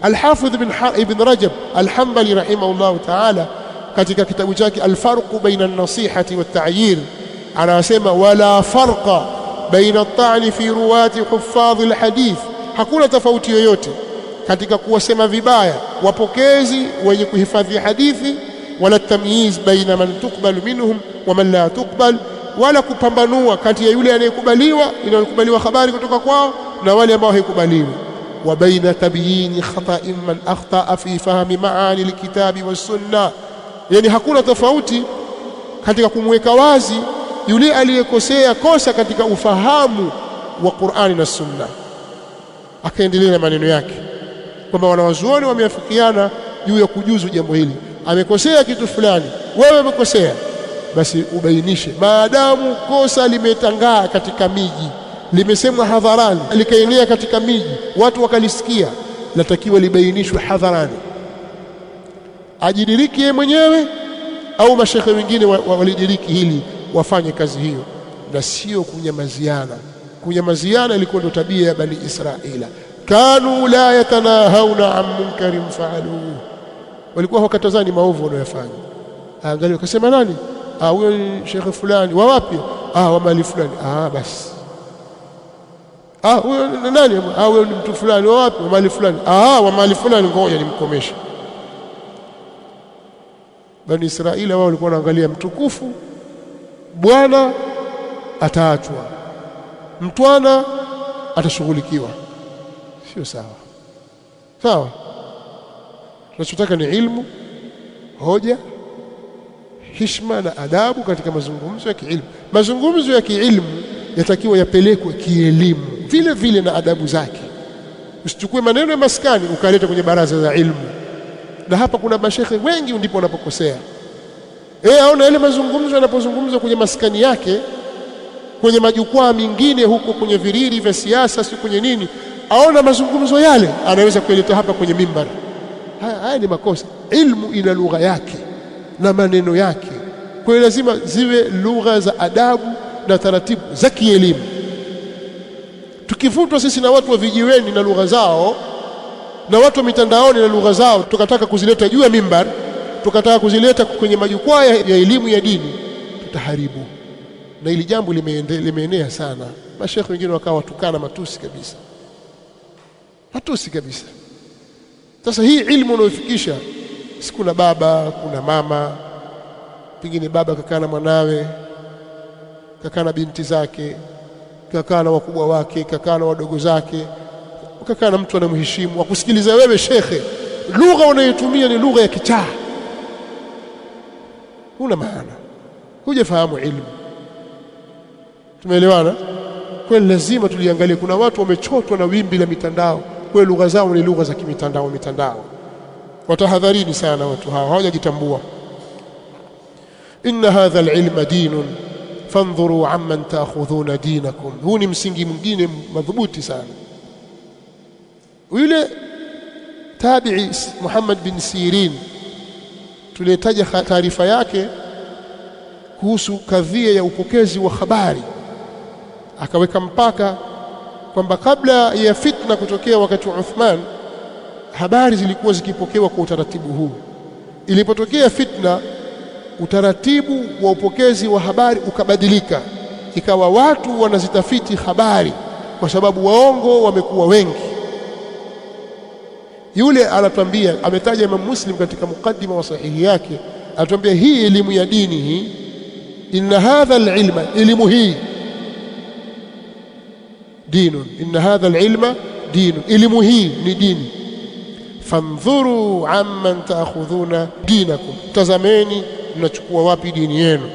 Al-Hafidh ibn Rajab al-Hanbali rahimahullah ta'ala katika kitabu chake Al-Farq baina an-Nasihati wat-Ta'yir anasema wala farqa baina at-ta'n fi ruwati huffadh al-hadith, hakuna tofauti yoyote katika kuwasema vibaya wapokezi wenye kuhifadhi hadithi, wala tamyiz baina man tuqbal minhum wa man la tuqbal, wala kupambanua kati ya yule anayekubaliwa inayokubaliwa habari kutoka kwao na wale ambao haikubaliwi, wa baina tabyin khata'in man akhta'a fi fahmi ma'ani alkitabi was-sunnah, yani hakuna tofauti katika kumweka wazi yule aliyekosea kosa katika ufahamu wa Qur'ani na Sunna. Akaendelea na maneno yake kwamba wanawazuoni wameafikiana juu ya kujuzu jambo hili. Amekosea kitu fulani, wewe umekosea, basi ubainishe. Maadamu kosa limetangaa katika miji, limesemwa hadharani, likaenea katika miji, watu wakalisikia, latakiwa libainishwe hadharani, ajidiriki yeye mwenyewe au mashekhe wengine walidiriki hili, wafanye kazi hiyo, na sio kunyamaziana. Kunyamaziana ilikuwa ndio tabia ya Bani Israila. Kanu la yatanahawna an munkarin fa'aluhu, walikuwa wakatazani maovu wanayofanya. Angalia akasema nani? Huyo ni shekhe fulani. Wa wapi? Wa mali fulani. Basi huyo nani? Huyo ni mtu fulani. Wa wapi? Wa mali fulani. Wa mali fulani, ngoja nimkomeshe. Bani Israila wao walikuwa wanaangalia mtukufu, bwana ataachwa, mtwana atashughulikiwa. Sio sawa. Sawa, tunachotaka ni ilmu, hoja, heshima na adabu katika mazungumzo ya kiilmu. Mazungumzo ya kiilmu yatakiwa yapelekwe kielimu vile vile na adabu zake. Usichukue maneno ya maskani ukaleta kwenye baraza za ilmu, na hapa kuna mashekhe wengi ndipo wanapokosea. Aona ile mazungumzo yanapozungumzwa kwenye maskani yake, kwenye majukwaa mengine huko, kwenye viriri vya siasa, si kwenye nini, aona mazungumzo yale anaweza kuleta hapa kwenye mimbari. Haya ni makosa. Ilmu ina lugha yake na maneno yake, kwa hiyo lazima ziwe lugha za adabu na taratibu za kielimu. Tukivutwa sisi na watu wa vijiweni na lugha zao na watu wa mitandaoni na lugha zao, tukataka kuzileta juu ya mimbari, tukataka kuzileta kwenye majukwaa ya elimu ya dini, tutaharibu. Na hili jambo limeenea sana. Mashekhe wengine wakawa watukana matusi kabisa, matusi kabisa. Sasa hii ilmu unayofikisha, si kuna baba, kuna mama, pengine baba kakaa na mwanawe, kakaa na binti zake, kakaa na wakubwa wake, kakaa na wadogo zake, kakaa na mtu anamheshimu, akusikiliza wewe shekhe, lugha unayotumia ni lugha ya kichaa, huna maana, hujafahamu ilmu. Tumeelewana? Kwa lazima tuliangalie. Kuna watu wamechotwa na wimbi la mitandao, kwa lugha zao ni lugha za mitandao. Watahadharini sana watu hawa, hawajajitambua. Inna hadha al-ilma dinun fandhuru amman ta'khudhuna dinakum. Huu ni msingi mwingine madhubuti sana. Yule tabi'i Muhammad bin Sirin tulitaja taarifa yake kuhusu kadhia ya upokezi wa habari, akaweka mpaka kwamba kabla ya fitna kutokea wakati wa Uthman, habari zilikuwa zikipokewa kwa utaratibu huu. Ilipotokea fitna, utaratibu wa upokezi wa habari ukabadilika, ikawa watu wanazitafiti habari kwa sababu waongo wamekuwa wengi. Yule anatuambia, ametaja Imam Muslim katika mukaddima wa sahihi yake, anatuambia hii elimu ya dini hii, inna hadha al-ilma, elimu hii dinun, inna hadha al-ilma dinun, elimu hii ni dini. Fandhuru amman ta'khudhuna dinakum, tazameni mnachukua wapi dini yenu.